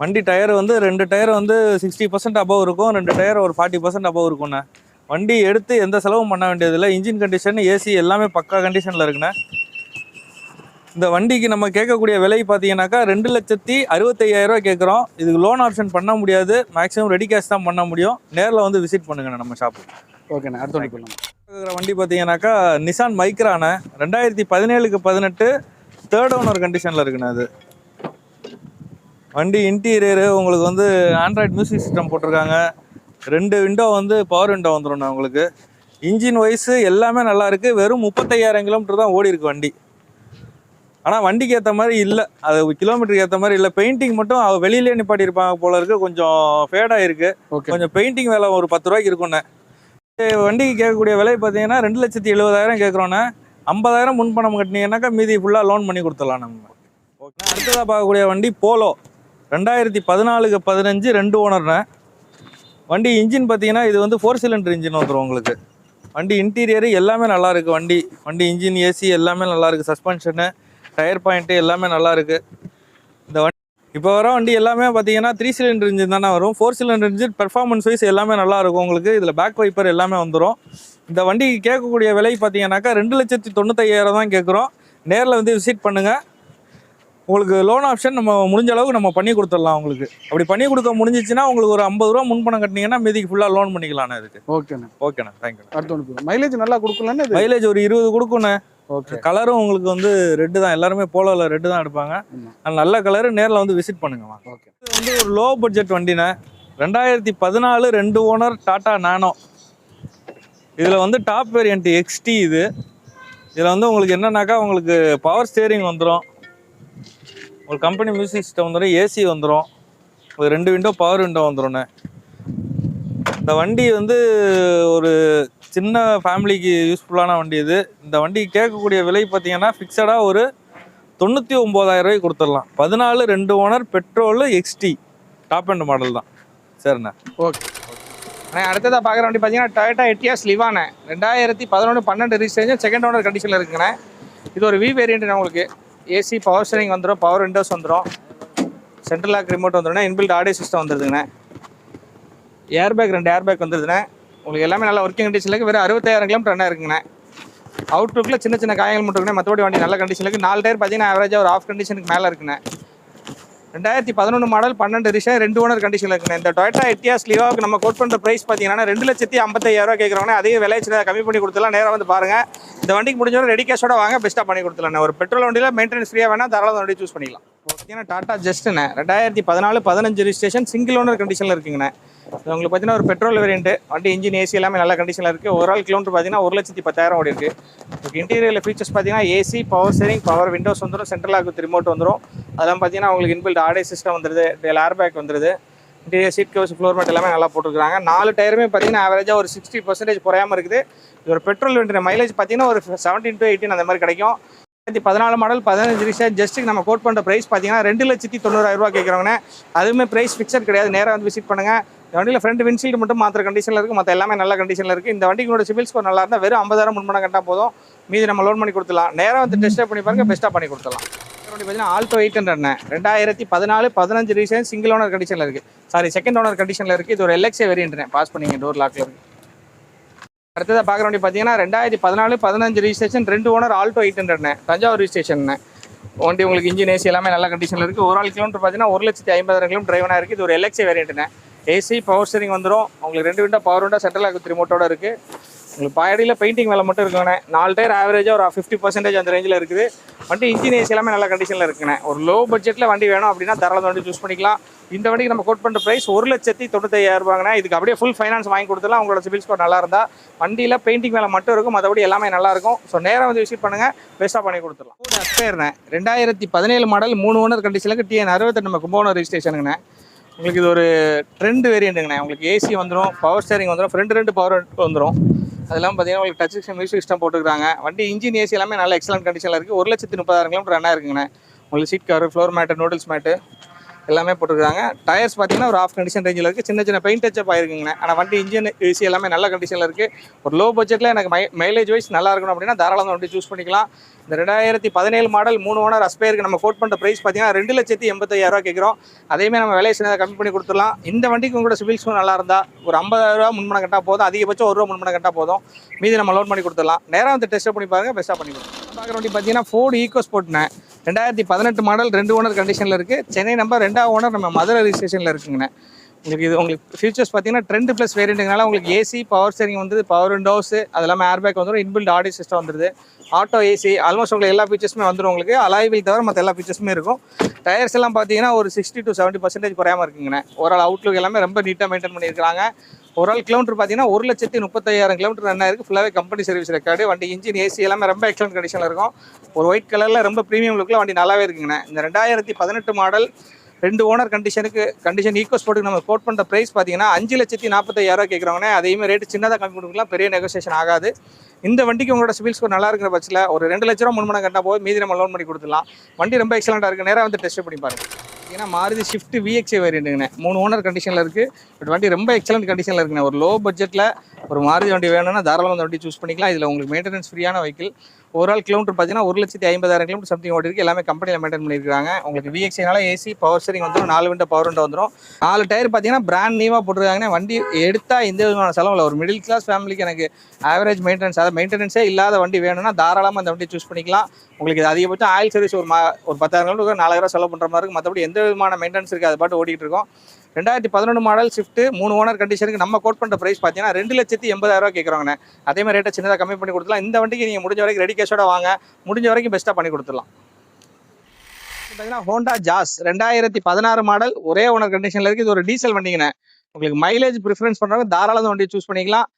வண்டி டயர் வந்து 2 டயர் வந்து 60% அபவ் இருக்கும். 2 டயர் ஒரு 40% அபவ் இருக்குண்ணே. வண்டி எடுத்து எந்த செலவும் பண்ண வேண்டியதில்லை. இன்ஜின் கண்டிஷன் ஏசி எல்லாமே பக்கா கண்டிஷனில் இருக்குண்ணே. இந்த வண்டிக்கு நம்ம கேட்கக்கூடிய விலை பார்த்தீங்கன்னாக்கா 2,65,000 ரூபா கேட்குறோம். இதுக்கு லோன் ஆப்ஷன் பண்ண முடியாது. மேக்ஸிமம் ரெடி கேஷ் தான் பண்ண முடியும். நேரில் வந்து விசிட் பண்ணுங்கண்ணே நம்ம ஷாப்பு. ஓகேண்ணே. அடுத்த வண்டி போகலாம். இருக்கிற வண்டி பார்த்தீங்கன்னாக்கா நிசான் மைக்ராண்ணே. 2017-18 3rd ஓனர் கண்டிஷனில் இருக்குண்ணே. அது வண்டி இன்டீரியரு உங்களுக்கு வந்து ஆண்ட்ராய்டு மியூசிக் சிஸ்டம் போட்டிருக்காங்க. 2 விண்டோ வந்து பவர் விண்டோ வந்துடும் உங்களுக்கு. இன்ஜின் வைஸு எல்லாமே நல்லா இருக்கு. வெறும் 35,000 கிலோமீட்டர் தான் ஓடி இருக்கு வண்டி. ஆனால் வண்டிக்கு ஏற்ற மாதிரி இல்லை, அது கிலோமீட்டருக்கு ஏற்ற மாதிரி இல்லை. பெயிண்டிங் மட்டும் வெளியிலே நிப்பாட்டி இருப்பாங்க போல இருக்கு. கொஞ்சம் ஃபேடாக இருக்கு. கொஞ்சம் பெயிண்டிங் வேலை ஒரு 10 ரூபாய்க்கு இருக்குண்ணே. வண்டிக்கு கேட்கக்கூடிய விலை பார்த்தீங்கன்னா 2,70,000 கேட்குறோண்ணே. 50,000 முன்பணம் கட்டினீங்கன்னாக்கா மீதி ஃபுல்லாக லோன் பண்ணி கொடுத்துடலாம் நம்ம. ஓகே. அடுத்ததாக பார்க்கக்கூடிய வண்டி போலோ 2014-15 2 ஓனர்ண்ணே. வண்டி இன்ஜின் பார்த்தீங்கன்னா இது வந்து 4 சிலிண்டர் இன்ஜின் வந்துடும் உங்களுக்கு. வண்டி இன்டீரியரு எல்லாமே நல்லா இருக்கு. வண்டி இன்ஜின் ஏசி எல்லாமே நல்லா இருக்கு. சஸ்பென்ஷனு டயர் பாயிண்ட்டு எல்லாமே நல்லா இருக்கு. இந்த வண்டி இப்போ வர வண்டி எல்லாமே பார்த்தீங்கன்னா 3 சிலிண்டர் இன்ஜின் தானே வரும். 4 சிலிண்டர் இன்ஜின் பெர்ஃபார்மன்ஸ் வைஸ் எல்லாமே நல்லா இருக்கும் உங்களுக்கு. இதில் பேக் வைப்பர் எல்லாமே வந்துடும். இந்த வண்டிக்கு கேட்கக்கூடிய விலை பார்த்தீங்கன்னாக்கா 2,95,000 தான் கேட்குறோம். நேரில் வந்து விசிட் பண்ணுங்கள். உங்களுக்கு லோன் ஆப்ஷன் நம்ம முடிஞ்ச அளவுக்கு நம்ம பண்ணி கொடுத்துடலாம் உங்களுக்கு. அப்படி பண்ணி கொடுக்க முடிஞ்சிச்சுன்னா உங்களுக்கு ஒரு 50 ரூபா முன்பணம் கட்டினீங்கன்னா மீதிக்கு ஃபுல்லாக லோன் பண்ணிக்கலாண்ணே இதுக்கு. ஓகேண்ணே. தேங்க்யூ. அடுத்த மைலேஜ் நல்லா கொடுக்கலான்னு. மைலேஜ் ஒரு 20 கொடுக்குண்ணே. ஓகே. கலரும் உங்களுக்கு வந்து ரெட்டு தான். எல்லாருமே போலோவில் ரெட்டு தான் எடுப்பாங்க. நல்ல கலரு. நேரில் வந்து விசிட் பண்ணுங்க. ஓகே. இது வந்து ஒரு லோ பட்ஜெட் வண்டிண்ணே. 2014 2 ஓனர் டாடா நானோ. இதில் வந்து டாப் வேரியன்ட் XT இது. இதில் வந்து உங்களுக்கு என்னன்னாக்கா உங்களுக்கு பவர் ஸ்டேரிங் வந்துடும். ஒரு கம்பெனி மியூசிக் சிஸ்டம் வந்துடும். ஏசி வந்துடும். ஒரு 2 விண்டோ பவர் விண்டோ வந்துடும்ண்ணே. இந்த வண்டி வந்து ஒரு சின்ன ஃபேமிலிக்கு யூஸ்ஃபுல்லான வண்டி இது. இந்த வண்டி கேட்கக்கூடிய விலை பார்த்தீங்கன்னா ஃபிக்ஸடாக ஒரு 99,000 ரூபாய்க்கு கொடுத்துடலாம். 14 2 owner petrol XT top and model தான். சரிண்ணே. ஓகே. அடுத்ததாக பார்க்குற வண்டி பார்த்தீங்கன்னா டொயோட்டா எட்டியாஸ் லிவானே 2011-12 ரிஜிஸ்ட்ரேஷன் செகண்ட் ஓனர் கண்டிஷனில் இருக்குங்கண்ணே. இது ஒரு வி வேரியன்ட் உங்களுக்கு. ஏசி பவர் ஸ்டீரிங் வந்துடும். பவர் விண்டோஸ் வந்துடும். சென்ட்ரல் லாக் ரிமோட் வந்துடும்ண்ணே. இன்பில்ட் ஆடியோ சிஸ்டம் வந்துடுதுங்கண்ணே. ஏர்பேக் 2 ஏர்பேக் வந்துடுதுண்ணே. உங்களுக்கு எல்லாமே நல்லா ஒர்க்கிங் கண்டிஷனில் இருக்குது. வெறும் 65,000 கிலோமீட்டர் ரன்னாக இருக்குங்கண்ணே. அவுட்லுக்கில் சின்ன சின்ன காயங்கள் மட்டும் இருக்குண்ணே. மற்றபடி வண்டி நல்ல கண்டிஷனில் இருக்குது. 4 டயர் பார்த்தீங்கன்னா ஆவரேஜாக ஒரு ஆஃப் கண்டிஷனுக்கு மேலே இருக்குண்ணே. 2011 மாடல் 12 ரிஷன் 2 ஓனர் கண்டிஷனில் இருக்குண்ணே. இந்த டொயோட்டா எட்டியாஸ் லிவாவுக்கு நம்ம கோட் பண்ணுற ப்ரைஸ் பார்த்தீங்கன்னா 2,55,000 ரூபா கேட்குறோண்ணே. அதே விலைச்சில் கம்மி பண்ணி கொடுத்துலாம். நேராக வந்து பாருங்கள். இந்த வண்டிக்கு முடிஞ்சவரை ரெடி கேஷோட வாங்க. பெஸ்ட்டாக பண்ணி கொடுத்துலாம். ஒரு பெட்ரோல் வண்டியில் மெயின்டெனன்ஸ் ஃப்ரீயாக வேணால் தாராளம் வண்டி சூஸ் பண்ணிக்கலாம். பார்த்தீங்கன்னா டாடா ஜஸ்ட்டுண்ணே 2014-15 ரிஜிஸ்ட்ரேஷன் சிங்கிள் ஓனர் கண்டிஷனில் இருக்குங்கண்ணே. உங்களுக்கு பார்த்தீங்கன்னா ஒரு பெட்ரோல் வேரியன்ட்டு. வண்டி இன்ஜின் ஏசி எல்லாமே நல்ல கண்டிஷனில் இருக்குது. ஓவரால் கிலோமீட்டர் பார்த்தீங்கன்னா 1,10,000 ஓடி இருக்குது. இன்டீரியரில் ஃபீச்சர்ஸ் பார்த்தீங்கன்னா AC power steering power windows வந்துடும். சென்ட்ரல் லாக் வித் ரிமோட் வந்துடும். அதெல்லாம் பார்த்தீங்கன்னா உங்களுக்கு இன்பில்ட் ஆடியோ சிஸ்டம் வந்துடுது. ஏர்பேக் வந்துடுது. Interior seat covers floor mat எல்லாமே நல்லா போட்டுருக்காங்க. 4 டயருமே பார்த்தீங்கன்னா ஆவரேஜாக ஒரு 60% குறையாமல் இருக்குது. இது ஒரு பெட்ரோல் வேண்டிய மைலேஜ் பார்த்தீங்கன்னா ஒரு 17 to 18 அந்த மாதிரி கிடைக்கும். 2014 மாடல் 15 ரிஜிஸ்ட்ரேஷன் ஜஸ்ட்டுக்கு நம்ம கோட் பண்ணுற ப்ரைஸ் பார்த்தீங்கன்னா 2,90,000 ரூபா கேட்குறவங்க. அதுவுமே ப்ரைஸ் ஃபிக்ஸட் கிடையாது. நேராக வந்து விசிட் பண்ணுங்கள். இந்த வண்டியில் ஃப்ரண்ட் விண்ட்ஷீல்டு மட்டும் மாத்திர கண்டிஷனில் இருக்குது. மற்ற எல்லாமே நல்ல கண்டிஷனில் இருக்குது. இந்த வண்டிகளோட சிவில் ஸ்கோர் நல்லா இருந்தால் வெறும் 50,000 முன்பணம் கட்டினா போதும். மீதி நம்ம லோன் பண்ணி கொடுத்துலாம். நேராக வந்து டெஸ்ட் பண்ணி பாருங்கள். பெஸ்ட்டாக பண்ணி கொடுத்துலாம். வண்டி பார்த்தீங்கன்னா ஆல்டோ 800 2014-15 ரிஜிஸ்ட்ரேஷன் சிங்கிள் ஓனர் கண்டிஷனில் இருக்குது. செகண்ட் ஓனர் கண்டிஷனில் இருக்குது. இது ஒரு LXA வேரியன்ட்னே. பாஸ் பண்ணிங்க. டோர் லாக்கில் இருக்குது. அடுத்ததாக பார்க்குற வண்டி பார்த்தீங்கன்னா 2014-15 registration 2 owner Alto 800 Thanjavur registration. வண்டி உங்களுக்கு இன்ஜின் ஏசி எல்லாமே நல்ல கண்டிஷனில் இருக்குது. ஓவரால் கிலோமீட்டர் பார்த்தீங்கன்னா 1,50,000 கிலோமீட்டர் டிரைவனாக இருக்குது. இது ஒரு LXA வேரியன்ட்னே. ஏசி பவர் ஸ்டீரிங் வந்துடும். உங்களுக்கு 2 window power window central lock with ரிமோட்டோட இருக்குது. உங்களுக்கு பாடியில் பெயிண்டிங் வேலை மட்டும் இருக்குங்கண்ணே. 4 டயர் ஆவரேஜாக ஒரு 50% அந்த ரேஞ்சில் இருக்குது. வண்டி இன்ஜின் ஏசி எல்லாமே நல்ல கண்டிஷனில் இருக்குண்ணே. ஒரு லோ பட்ஜெட்டில் வண்டி வேணும் அப்படின்னா தாராளமாக வண்டி சூஸ் பண்ணிக்கலாம். இந்த வண்டிக்கு நம்ம கோட் பண்ணுற ப்ரைஸ் 1,95,000 ரூபாங்கண்ணே. இதுக்கு அப்படியே ஃபுல் ஃபைனான்ஸ் வாங்கி கொடுத்துலாம். உங்களோட சிபில் ஸ்கோர் நல்லா இருந்தால் வண்டியில் பெயிண்டிங் வேலை மட்டும் இருக்கும், மற்றபடி எல்லாமே நல்லாயிருக்கும். ஸோ நேராக வந்து விசிட் பண்ணுங்கள், பெஸ்ட்டாக பண்ணி கொடுத்துடலாம். அஸ்பேர்ண்ணே 2017 மாடல் 3 ஓனர் கண்டிஷனுக்கு TN 68 நம்ம கும்பகோணம் ரெஜிஸ்ட்ரேஷனுங்கண்ணே. உங்களுக்கு இது ஒரு ட்ரெண்ட் வேரியண்ட்டுங்கண்ணே. உங்களுக்கு ஏசி வந்துடும், பவர் ஸ்டேரிங் வந்துடும், ஃப்ரண்ட் பவர் வந்துடும். அதெல்லாம் பார்த்தீங்கன்னா உங்களுக்கு டச் சிஸ்டம், மியூசிக் சிஸ்டம் போட்டுருக்காங்க. வண்டி இன்ஜின் ஏசி எல்லாமே நல்ல எக்ஸலன்ட் கண்டிஷனில் இருக்குது. 1,30,000 கிலோமீட்டர் ரன் ஆயிருக்குங்கண்ணே. உங்களுக்கு seat cover, floor mat, noodles mat எல்லாமே போட்டுருக்காங்க. டயர்ஸ் பார்த்தீங்கன்னா ஒரு ஆஃப் கண்டிஷன் ரேஞ்சில் இருக்குது. சின்ன பெயிண்ட் டச்சப் ஆயிருக்குங்கண்ணே. ஆனால் வண்டி இன்ஜின் ஏசி எல்லாமே நல்ல கண்டிஷனில் இருக்குது. ஒரு லோ பட்ஜெட்டில் எனக்கு மைலேஜ் வைஸ் நல்லா இருக்கணும் அப்படின்னா தாராளமாக வண்டி சூஸ் பண்ணிக்கலாம். இந்த 2017 மாடல் 3 ஓனர் அஸ்பேருக்கு நம்ம கோட் பண்ணுற ப்ரைஸ் பார்த்தீங்கன்னா 2,85,000 கேட்குறோம். அதேமாதிரி நம்ம விலை சின்னதாக கம்மி பண்ணி கொடுத்துடலாம். இந்த வண்டிக்கு உங்களோட சிபில் ஸ்கோர் நல்லா இருந்தால் ஒரு 50,000 முன்பணம் கட்டால் போதும், அதிகபட்சம் 1 ரூபா முன்பணம் கட்டால் போதும், மீதி நம்ம லோன் பண்ணி கொடுத்துடலாம். நேராக வந்து டெஸ்ட் பண்ணி பாருங்கள், பெஸ்ட்டாக பண்ணி கொடுத்துருவோம். பார்க்குற வண்டி பார்த்தீங்கன்னா ஃபோர்டு ஈகோஸ்போர்ட்ண்ணே. 2018 மாடல் 2 ஓனர் கண்டிஷனில் இருக்குது. சென்னை நம்பர் 2ஆவது ஓனர் நம்ம மதுரை ரெஜிஸ்ட்ரேஷனில் இருக்குங்கண்ணே. உங்களுக்கு ஃபீச்சர்ஸ் பார்த்தீங்கன்னா ட்ரெண்ட் ப்ளஸ் வேரியண்ட்டுங்கனால உங்களுக்கு ஏசி, பவர் ஸ்டேரிங் வந்து, பவர் விண்டோஸ், அது இல்லாமல் ஏர்பேக் வந்துடும், இன்பில்ட் ஆடியோ சிஸ்டம் வந்துடுது, ஆட்டோ ஏசி, ஆல்மோஸ்ட் உங்களுக்கு எல்லா ஃபீச்சர்ஸுமே வந்துடும். உங்களுக்கு அலாய்வில் தவிர மற்ற எல்லா ஃபீச்சர்ஸுமே இருக்கும். டயர்ஸ் எல்லாம் பார்த்தீங்கன்னா ஒரு 60 to 70% குறையாமல் இருக்குங்கண்ணே. ஓவரால் அவுட்லுக் எல்லாமே ரொம்ப நீட்டாக மெயின்டைன் பண்ணியிருக்காங்க. ஓவரால் கிலோமீட்டர் பார்த்தீங்கன்னா 1,35,000 கிலோமீட்டர் ரன் ஆயிருக்கு. ஃபுல்லாகவே கம்பெனி சர்வீஸ் ரெக்கார்டு. வண்டி இன்ஜின் ஏசி எல்லாமே ரொம்ப எக்ஸலன்ட் கண்டிஷனில் இருக்கும். ஒரு ஒயிட் கலரில் ரொம்ப ப்ரீமியம் லுக்கில் வண்டி நல்லாவே இருக்குங்கண்ணே. இந்த 2018 மாடல் 2 ஓனர் கண்டிஷன் ஈகோஸ்போர்ட்டுக்கு நம்ம கோட் பண்ணுற ப்ரைஸ் பார்த்தீங்கன்னா 5,40,000 கேட்குறவங்கண்ணே. அதையுமே ரேட்டு சின்னதாக கம்மி கொடுக்கலாம், பெரிய நெகோசியேஷன் ஆகாது. இந்த வண்டிக்கு உங்களோட சிபில் ஸ்கோர் நல்லா இருக்கிற பட்சத்தில் ஒரு 2 லட்ச ரூபா முன்பணம் கட்டினா போது, மீதி நம்ம லோன் பண்ணி கொடுத்துடலாம். வண்டி ரொம்ப எக்ஸலண்ட்டாக இருக்குது. நேராக வந்து டெஸ்ட் பண்ணி பாருங்கள். ஏன்னா மாருதி ஷிஃப்ட் VXA வேரியண்ட்டுங்கண்ணே. 3 ஓனர் கண்டிஷனில் இருக்குது. பட் வண்டி ரொம்ப எக்ஸலண்ட் கண்டிஷனில் இருக்குண்ணே. ஒரு லோ பட்ஜெட்டில் ஒரு மாருதி வண்டி வேணும்னா தாராளமாக அந்த வண்டி சூஸ் பண்ணிக்கலாம். இதில் உங்களுக்கு மெயின்டெனன்ஸ் ஃப்ரீயான வெஹிக்கிள். ஓவரால் கிலோமீட்டர் பார்த்தீங்கன்னா 1,50,000 கிலோமீட்டர் சம்திங் ஓடி இருக்குது. எல்லாமே கம்பெனியில் மெயின்டைன் பண்ணியிருக்காங்க. உங்களுக்கு VXAனால ஏசி, பவர் ஸ்டேரிங் வந்துடும், 4 விண்டோ பவர் விண்டோ வந்துடும். 4 டயர் பார்த்தீங்கன்னா பிராண்ட் நியூவாக போட்டுருக்காங்க. வண்டி எடுத்தால் எந்த விதமான செலவு இல்லை. ஒரு மிடில் கிளாஸ் ஃபேமிலிக்கு எனக்கு ஆவரேஜ் மெயின்டெனன்ஸ், அதாவது மெயின்டெனன்ஸே இல்லாத வண்டி வேணும்னா தாராளமாக அந்த வண்டி சூஸ் பண்ணிக்கலாம். உங்களுக்கு இது அதிகபட்சம் ஆயில் சர்வீஸ் ஒரு 10,000 கிலோமீட்டர் 4,000 செலவு பண்ணுற மாதிரி இருக்கும். மற்றபடி எந்த விதமான மெயின்டெனன்ஸ் இருக்குது, அது பாட்டு ஓடிட்டு இருக்கோம். 2011 மாடல் ஷிஃப்ட் 3 ஓனர் கண்டிஷனுக்கு நம்ம கோட் பண்ணுற ப்ரைஸ் பார்த்தீங்கன்னா 2,80,000 கேட்குறாங்கண்ணே. அதே மாதிரி ரேட்டை சின்னதாக கம்மி பண்ணி கொடுத்துலாம். இந்த வண்டிக்கு நீங்கள் முடிஞ்ச வரைக்கும் ரெடி கேஷோட வாங்க, முடிஞ்ச வரைக்கும் பெஸ்ட்டாக பண்ணி கொடுத்துடலாம். பார்த்தீங்கன்னா ஹோண்டா ஜாஸ் 2016 மாடல் ஒரே ஓனர் கண்டிஷனில் இருக்குது. இது ஒரு டீசல் வண்டிங்கண்ணே. உங்களுக்கு மைலேஜ் ப்ரிஃபரன்ஸ் பண்ணுறவங்க தாராளமாக வண்டியை சூஸ் பண்ணிக்கலாம்.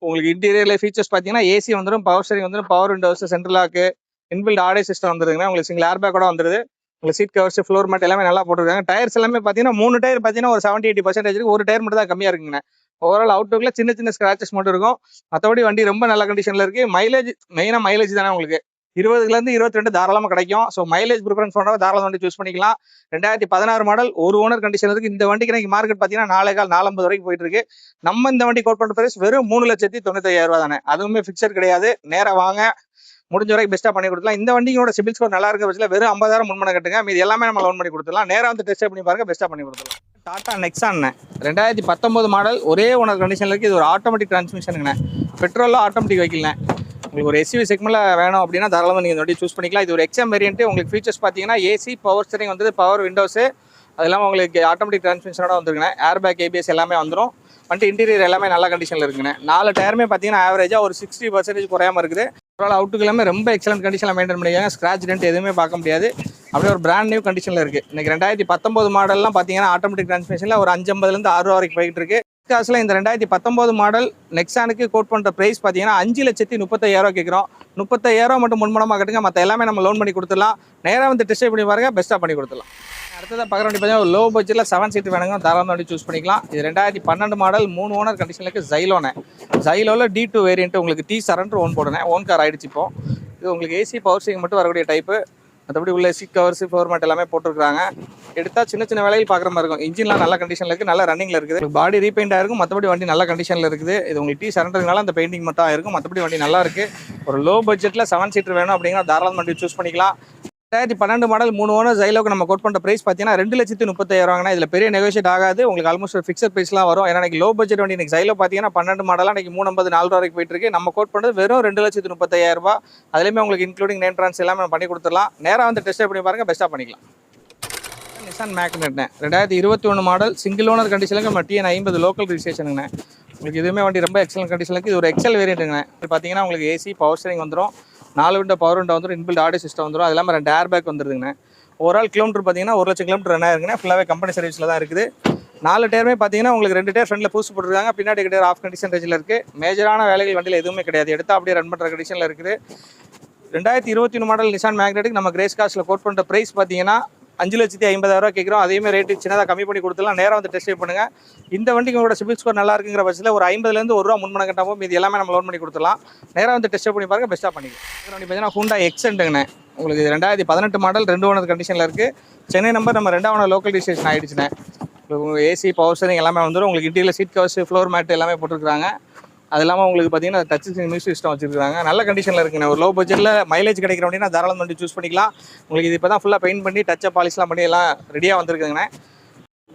உங்களுக்கு இன்டீரியர் ஃபீச்சர்ஸ் பார்த்தீங்கன்னா ஏசி வந்துடும், பவர் ஸ்டேரிங் வந்துடும், power windows, central lock, inbuilt audio system வந்துருதுங்க. உங்களுக்கு சிங்கிள் ஏர்பேக்கோட வந்துடுது. உங்களுக்கு சீட் கவர்ஸ், ஃப்ளோர் மேட் எல்லாமே நல்லா போட்டுருக்காங்க. டயர்ஸ் எல்லாமே பார்த்தீங்கன்னா 3 டயர் பார்த்தீங்கன்னா ஒரு 70-80% இருக்கு. ஒரு டயர் மட்டும் தான் கம்மியாக இருக்குங்கண்ணே. ஓவரால் அவுட்லுக்கில் சின்ன ஸ்க்ராச்சஸ் மட்டும் இருக்கும். மற்றபடி வண்டி ரொம்ப நல்ல கண்டிஷனில் இருக்குது. மைலேஜ் மெயினாக மைலேஜ் தானே உங்களுக்கு 20லேருந்து 22 தாராளமாக கிடைக்கும். ஸோ மைலேஜ் ப்ரிஃபரன்ஸ் பண்ணுறவங்க தாராளமாக வண்டி சூஸ் பண்ணிக்கலாம். 2016 மாடல் ஒரு ஓனர் கண்டிஷன் இருக்குது. இந்த வண்டிக்கு எனக்கு மார்க்கெட் பார்த்தீங்கன்னா 4,50 வரைக்கும் போயிட்டு இருக்கு. நம்ம இந்த வண்டி கோட் பண்ணுற பிரைஸ் வெறும் 3,95,000 தானே. அதுவுமே ஃபிக்ஸட் கிடையாது. நேராக வாங்க, முடிஞ்ச வரைக்கும் பெஸ்ட்டாக பண்ணி கொடுக்கலாம். இந்த வண்டியோட சிபில் ஸ்கோர் நல்லா இருக்க பட்சத்தில் வெறும் 50,000 முன்பணம் கட்டுங்க, மீது எல்லாமே நம்ம லோன் பண்ணி கொடுத்துடலாம். நேராக வந்து டெஸ்ட் பண்ணி பாருங்க, பெஸ்ட்டாக பண்ணி கொடுத்துடலாம். டாடா நெக்ஸான் 2019 மாடல் ஒரே ஓனர் கண்டிஷனில் இருக்குது. இது ஒரு ஆட்டோமேட்டிக் டிரான்ஸ்மிஷனுங்கண்ணே. பெட்ரோலில் ஆட்டோமேட்டிக் வெஹிக்கிள்ண்ணே. உங்களுக்கு ஒரு SUV செக்மெண்ட்டில் வேணும் அப்படின்னா தாராளமாக நீங்கள் இந்த வண்டி சூஸ் பண்ணிக்கலாம். இது ஒரு XM வேரியன்ட்டு. உங்களுக்கு ஃபீச்சர்ஸ் பார்த்தீங்கன்னா ஏசி, பவர் ஸ்டேரிங் வந்து, பவர் விண்டோஸு, அது இல்லாமல் உங்களுக்கு ஆட்டோமேட்டிக் டிரான்ஸ்மிஷனோட வந்துருக்குண்ணே. ஏர்பேக், ABS எல்லாமே வந்துடும். வண்டி இன்டீரியர் எல்லாமே நல்ல கண்டிஷனில் இருக்குண்ணே. 4 டயருமே பார்த்தீங்கன்னா ஆவரேஜாக ஒரு 60% குறையாமல் இருக்குது. ஓவரால் அவுட்டுக்கு எல்லாமே ரொம்ப எக்ஸலன்ட் கண்டிஷனில் மெயின்டைன் பண்ணிக்காங்க. ஸ்க்ராட்ச் டென்ட் எதுவுமே பார்க்க முடியாது. அப்படியே ஒரு பிராண்ட் நியூ கண்டிஷனில் இருக்குது. இன்றைக்கி 2019 மாடல்லாம் பார்த்தீங்கன்னா ஆட்டோமேட்டிக் டிரான்ஸ்மிஷனில் ஒரு 550லேருந்து 6 ரூபா வரைக்கும் போயிட்டு இருக்கு. காசில் இந்த 2019 மாடல் நெக்ஸானுக்கு கோட் பண்ணுற ப்ரைஸ் பார்த்தீங்கன்னா 5,30,000 கேட்குறோம். 30,000 மட்டும் முன்பணமாக கட்டுங்க, மற்ற எல்லாமே நம்ம லோன் பண்ணி கொடுத்துடலாம். நேராக வந்து டெஸ்ட் பண்ணி பாருங்க, பெஸ்ட்டாக பண்ணி கொடுத்துடலாம். அடுத்ததாக பார்க்குற வண்டி பார்த்தீங்கன்னா லோ பட்ஜெட்டில் 7 சீட் வேணுங்க, தாராளமாக வண்டி சூஸ் பண்ணிக்கலாம். இது 2012 மாடல் 3 ஓனர் கண்டிஷனுக்கு ஜைலோனே. ஜைலோவில் D2 வேரியன்ட் உங்களுக்கு T சரண்டர் ஓன் போடுனேன். ஓன் கார் ஆகிடுச்சு. இப்போ இது உங்களுக்கு ஏசி, பவர் ஸ்டேரிங் மட்டும் வரக்கூடிய டைப்பு. மற்றபடி உள்ள சீட் கவர்ஸ், ஃப்ளோர் மேட் எல்லாமே போட்டுருக்காங்க. எடுத்தால் சின்ன வேலையில் பார்க்குற மாதிரி இருக்கும். இன்ஜின்லாம் நல்ல கண்டிஷனில் இருக்குது, நல்ல ரன்னிங்கில் இருக்குது. பாடி ரீபெயிண்ட் ஆகிருக்கும், மற்றபடி வண்டி நல்ல கண்டிஷனில் இருக்குது. இது உங்களுக்கு T சரண்டர்னால அந்த பெயிண்டிங் மட்டும் ஆயிருக்கும், மற்றபடி வண்டி நல்லா இருக்குது. ஒரு லோ பட்ஜெட்டில் 7 சீட்டர் வேணும் அப்படின்னா தாராளமாக வண்டி சூஸ் பண்ணிக்கலாம். 2012 மாடல் 3 ஓனர் ஜைலோக்கு நம்ம கோட் பண்ணுற ப்ரைஸ் பார்த்தீங்கன்னா 2,30,000. இதில் பெரிய நெகோஷியேட் ஆகாது. உங்களுக்கு ஆல்மோஸ்ட் ஒரு ஃபிக்ஸட் ப்ரைஸ்லாம் வரும். ஏன்னா லோ பட்ஜெட் வண்டி இன்னைக்கு ஜைலோ பார்த்தீங்கன்னா 12 மாடலாக இன்றைக்கி 3,50,000 வரைக்கும் போயிட்டு இருக்கு. நம்ம கோட் பண்ணுறது வெறும் 2,30,000. அதுலேயுமே உங்களுக்கு இன்க்ளூடிங் நேம் ட்ரான்ஸ் எல்லாமே நம்ம பண்ணி கொடுத்துடலாம். நேராக வந்து டெஸ்ட் பண்ணி பாருங்கள், பெஸ்ட்டாக பண்ணிக்கலாம். நிசான் மேக்னெட்னே 2021 மாடல் சிங்கிள் ஓனர் கண்டிஷனுக்கு நம்ம TN 50 லோக்கல் ரிஜிஸ்ட்ரேஷனுங்கண்ணே. உங்களுக்கு இதுவுமே வண்டி ரொம்ப எக்ஸலன்ட் கண்டிஷனில் இருக்குது. இது ஒரு எக்ஸல் வேரியண்ட்டுங்க. இது பார்த்தீங்கன்னா உங்களுக்கு ஏசி பவர் ஸ்டீரிங் வந்துடும், 4 விண்டோ பவர் விண்டோ வந்துடும், இன்பில்ட் ஆடியோ சிஸ்டம் வந்துடும், அது இல்லாமல் 2 ஏர் பேக் வந்துருதுங்க. ஓவரால் கிலோமீட்டர் பார்த்தீங்கன்னா 1,00,000 கிலோமீட்டர் ரன் ஆயிருக்குங்க. ஃபுல்லாகவே கம்பெனி சர்வீஸில் தான் இருக்குது. 4 டயருமே பார்த்தீங்கன்னா உங்களுக்கு 2 டயர் ஃப்ரண்ட்டில் புதுசு போட்டுருக்காங்க, பின்னாடி டயர் ஆஃப் கண்டிஷன் ரேஞ்சில் இருக்குது. மேஜரான வேலைகள் வண்டியில் எதுவுமே கிடையாது, எடுத்தால் அப்படியே ரன் பண்ணுற கண்டிஷனில் இருக்குது. 2021 மாடல் நிசான் மேக்னெட்டுக்கு நம்ம கிரேஸ் காஸ்ட்டில் கோட் பண்ணுற ப்ரைஸ் பார்த்தீங்கன்னா 5,50,000 கேட்குறோம். அதேமாதிரி ரேட்டு சின்னதாக கம்மி பண்ணி கொடுத்துலாம். நேராக வந்து டெஸ்ட் ட்ரைவ் பண்ணுங்கள். இந்த வண்டிக்கு உங்களோட சிபில் ஸ்கோர் நல்லா இருக்குங்கிற பட்சத்தில் ஒரு 50லேருந்து ₹1 முன்பணம் கட்டாமல் இது எல்லாமே நம்ம லோன் பண்ணி கொடுத்துலாம். நேராக வந்து டெஸ்ட் பண்ணி பாருங்கள், பெஸ்ட்டாக பண்ணிக்கலாம். இது வண்டி பார்த்தீங்கன்னா ஹூண்டா எக்ஸென்ட்டுங்கண்ணே. உங்களுக்கு 2018 மாடல் 2 ஓனர் கண்டிஷனில் இருக்குது. சென்னை நம்பர் நம்ம 2வது லோக்கல் ரிஜிஸ்ட்ரேஷன் ஆகிடுச்சுண்ணே. உங்களுக்கு ஏசி பவர் ஸ்டீரிங் எல்லாமே வந்துடும். உங்களுக்கு interior seat covers floor mat எல்லாமே போட்டுருக்காங்க. அது இல்லாமல் உங்களுக்கு பார்த்தீங்கன்னா டச் மியூசிக் சிஸ்டம் வச்சிருக்காங்க. நல்ல கண்டிஷனில் இருக்குங்க. ஒரு லோ பட்ஜெட்டில் மைலேஜ் கிடைக்கிற வண்டினா தாராளம் வண்டி சூஸ் பண்ணிக்கலாம். உங்களுக்கு இது இப்போ தான் ஃபுல்லாக பெயிண்ட் பண்ணி டச்சப் பாலிஷ்லாம் பண்ணி எல்லாம் ரெடியாக வந்திருக்குங்கண்ணே.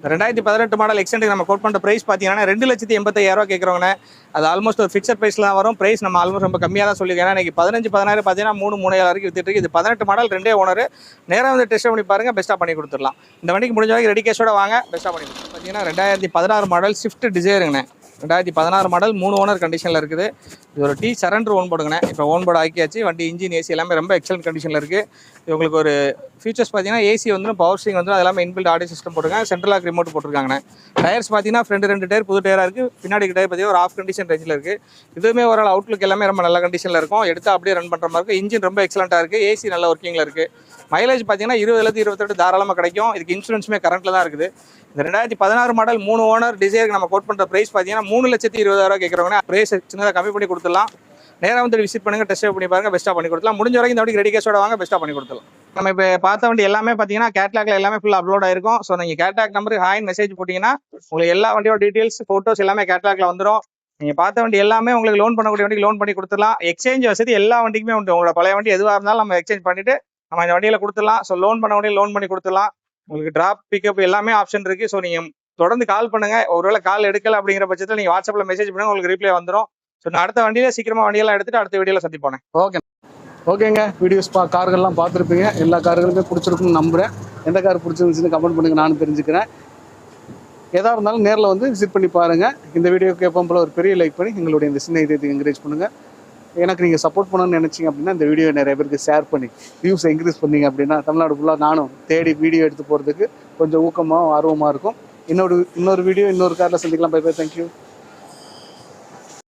2018 மாடல் எக்ஸ்டென்ட் நம்ம கோட் பண்ணுற ப்ரைஸ் பார்த்தீங்கன்னா 2,85,000 கேட்குறவங்கண்ணே. அது ஆல்மோஸ்ட் ஒரு ஃபிக்ஸட் ப்ரைஸில் தான் வரும். ப்ரைஸ் நம்ம ஆல்மோஸ்ட் ரொம்ப கம்மியாக தான் சொல்லியிருக்கேன். ஏன்னா இன்றைக்கி 15, 16 பார்த்தீங்கன்னா 3,000 வரைக்கும் வித்துட்டு இருக்கு. இது 18 மாடல் 2 ஓனர். நேராக வந்து டெஸ்ட் பண்ணி பாருங்கள், பெஸ்ட்டாக பண்ணி கொடுத்துடலாம். இந்த வண்டிக்கு முடிஞ்ச வரைக்கும் ரெடி கேஷோட வாங்க, பெஸ்ட்டாக பண்ணி கொடுத்துருலாம். பார்த்தீங்கன்னா 2016 மாடல் ஸ்விஃப்ட் டிசைருங்கண்ணே. 2016 மாடல் 3 ஓனர் கண்டிஷனில் இருக்குது. இது ஒரு டீ சரண்டர் ஓன் போர்டுங்கண்ணே. இப்போ ஓன் போர்டு ஆக்கியாச்சு. வண்டி இன்ஜின் ஏசி எல்லாமே ரொம்ப எக்ஸலன்ட் கண்டிஷனில் இருக்குது. இது உங்களுக்கு ஒரு ஃபீச்சர்ஸ் பார்த்தீங்கன்னா ஏசி வந்துடும், பவர் ஸ்டீரிங் வந்துடும், அது எல்லாமே இன்பில்ட் ஆடியோ சிஸ்டம் போட்டுருக்காங்க, சென்ட்ரல் லாக் ரிமோட் போட்டுருக்காங்கண்ணே. டயர்ஸ் பார்த்தீங்கன்னா ஃப்ரண்ட் 2 டயர் புது டயராக இருக்குது, பின்னாடி டயர் பார்த்தீங்கன்னா ஒரு ஆஃப் கண்டிஷன் ரேஞ்சில் இருக்குது. இதுவுமே ஒரு அவுட்லுக் எல்லாமே ரொம்ப நல்ல கண்டிஷனில் இருக்கும். எடுத்து அப்படியே ரன் பண்ணுற மாதிரி இருக்கும். இன்ஜின் ரொம்ப எக்ஸலண்ட்டாக இருக்குது. ஏசி நல்ல ஒர்க்கிங்கில் இருக்குது. மைலேஜ் பார்த்தீங்கன்னா 20லேருந்து 28 தாராளமாக கிடைக்கும். இதுக்கு இன்சூரன்ஸுமே கரண்ட்டில் தான் இருக்குது. இந்த 2016 மாடல் 3 ஓனர் டிசைருக்கு நம்ம கோட் பண்ணுற ப்ரைஸ் பார்த்தீங்கன்னா 3,20,000 கேட்குறவங்க ப்ரைஸ் சின்னதாக கம்மி பண்ணி கொடுத்துடலாம். நேராக வந்து விசிட் பண்ணுங்கள், டெஸ்ட் பண்ணி பாருங்கள், பெஸ்ட்டாக பண்ணி கொடுத்துலாம். முடிஞ்ச வரைக்கும் இந்த வண்டிக்கு ரெடி கேஷோட வாங்க, பெஸ்ட்டாக பண்ணி கொடுத்துலாம். நம்ம இப்போ பார்த்த வண்டி எல்லாமே பார்த்தீங்கன்னா கேட்லாக்ல எல்லாமே ஃபுல்லாக அப்லோட் ஆயிருக்கும். ஸோ நீங்கள் கேட்லாக் நம்பருக்கு ஹாய்னு மெசேஜ் போட்டிங்கன்னா உங்களுக்கு எல்லா வண்டியோட டீட்டெயில்ஸ் ஃபோட்டோஸ் எல்லாமே கேட்லாக்ல வந்துடும். நீங்கள் பார்த்த வண்டி எல்லாமே உங்களுக்கு லோன் பண்ணக்கூடிய வண்டிக்கு லோன் பண்ணி கொடுத்துடலாம். எக்ஸ்சேஞ்ச் வசதி எல்லா வண்டிக்குமே உண்டு. உங்களோட பழைய வண்டி எதுவாக இருந்தாலும் நம்ம எக்ஸ்சேஞ்ச் பண்ணிவிட்டு நம்ம இந்த வண்டியில் கொடுத்துடலாம். ஸோ லோன் பண்ண வண்டியில் லோன் பண்ணி கொடுத்துடலாம். உங்களுக்கு ட்ராப் பிக்கப் எல்லாமே ஆப்ஷன் இருக்குது. ஸோ நீங்கள் தொடர்ந்து கால் பண்ணுங்கள். ஒருவேளை கால் எடுக்கல அப்படிங்கிற பட்சத்தில் நீங்கள் வாட்ஸ்அப்பில் மெசேஜ் பண்ணுங்கள், உங்களுக்கு ரிப்ளை வந்துடும். ஸோ நான் அடுத்த வண்டியில் சீக்கிரமாக வண்டியெல்லாம் எடுத்துகிட்டு அடுத்த வீடியோவில் சந்திப்போனேன். ஓகேங்க. வீடியோஸ் கார்கள்லாம் பார்த்துருப்பீங்க. எல்லா கார்களுமே பிடிச்சிருக்குன்னு நம்புகிறேன். எந்த கார் பிடிச்சிருந்துச்சுன்னு கமெண்ட் பண்ணுங்கள், நானும் தெரிஞ்சுக்கிறேன். எதாக இருந்தாலும் நேரில் வந்து விசிட் பண்ணி பாருங்கள். இந்த வீடியோக்கு எப்பவும் போல ஒரு பெரிய லைக் பண்ணி எங்களுடைய இந்த சின்ன இதயத்தை என்கரேஜ் பண்ணுங்கள். எனக்கு நீங்கள் சப்போர்ட் பண்ணணும்னு நினச்சிங்க அப்படின்னா இந்த வீடியோ நிறைய பேருக்கு ஷேர் பண்ணி வியூஸ் இன்க்ரீஸ் பண்ணிங்க அப்படின்னா தமிழ்நாடு ஃபுல்லாக நானும் தேடி வீடியோ எடுத்து போகிறதுக்கு கொஞ்சம் ஊக்கமாகவும் ஆர்வமாக இருக்கும். இன்னொரு வீடியோ இன்னொரு காரில் சந்திக்கலாம். Bye bye, thank you.